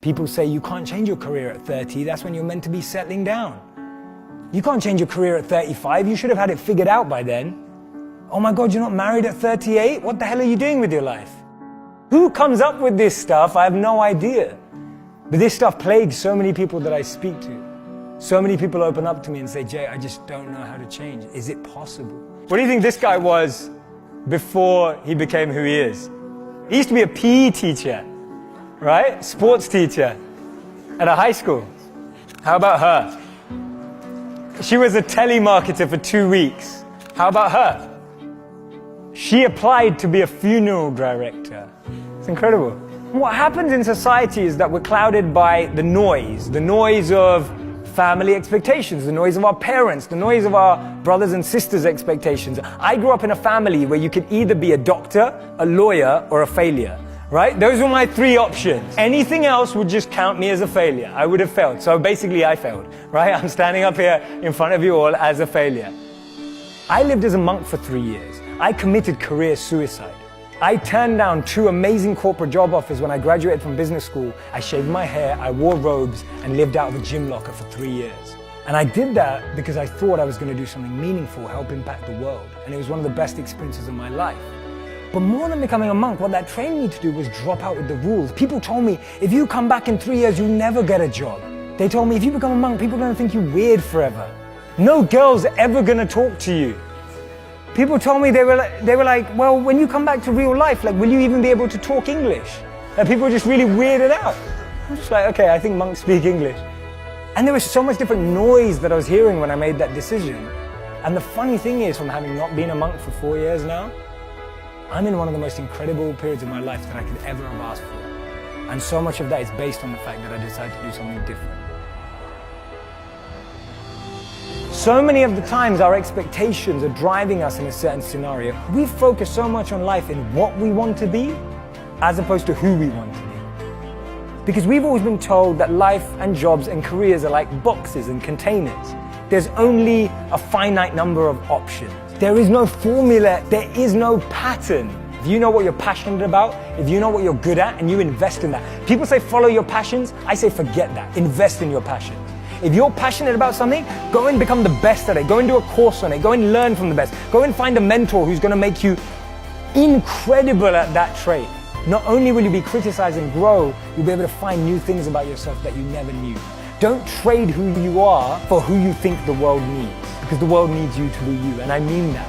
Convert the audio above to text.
People say you can't change your career at 30, that's when you're meant to be settling down. You can't change your career at 35, you should have had it figured out by then. Oh my God, you're not married at 38? What the hell are you doing with your life? Who comes up with this stuff? I have no idea. But this stuff plagues so many people that I speak to. So many people open up to me and say, Jay, I just don't know how to change. Is it possible? What do you think this guy was before he became who he is? He used to be a PE teacher, right? Sports teacher at a high school. How about her? She was a telemarketer for 2 weeks. How about her? She applied to be a funeral director. It's incredible. What happens in society is that we're clouded by the noise of family expectations, the noise of our parents, the noise of our brothers and sisters' expectations. I grew up in a family where you could either be a doctor, a lawyer, or a failure, right? Those were my 3 options. Anything else would just count me as a failure. I would have failed. So basically I failed, right? I'm standing up here in front of you all as a failure. I lived as a monk for 3 years. I committed career suicide. I turned down 2 amazing corporate job offers when I graduated from business school. I shaved my hair, I wore robes, and lived out of a gym locker for 3 years. And I did that because I thought I was going to do something meaningful, help impact the world. And it was one of the best experiences of my life. But more than becoming a monk, what that trained me to do was drop out with the rules. People told me, if you come back in 3 years, you'll never get a job. They told me, if you become a monk, people are going to think you're weird forever. No girl's ever going to talk to you. People told me, they were like, well, when you come back to real life, like, will you even be able to talk English? And people were just really weirded out. I'm just like, okay, I think monks speak English. And there was so much different noise that I was hearing when I made that decision. And the funny thing is, from having not been a monk for 4 years now, I'm in one of the most incredible periods of my life that I could ever have asked for. And so much of that is based on the fact that I decided to do something different. So many of the times our expectations are driving us in a certain scenario. We focus so much on life in what we want to be as opposed to who we want to be. Because we've always been told that life and jobs and careers are like boxes and containers. There's only a finite number of options. There is no formula, there is no pattern. If you know what you're passionate about, if you know what you're good at, and you invest in that. People say follow your passions, I say forget that, invest in your passions. If you're passionate about something, go and become the best at it. Go and do a course on it. Go and learn from the best. Go and find a mentor who's going to make you incredible at that trait. Not only will you be criticized and grow, you'll be able to find new things about yourself that you never knew. Don't trade who you are for who you think the world needs, because the world needs you to be you, and I mean that.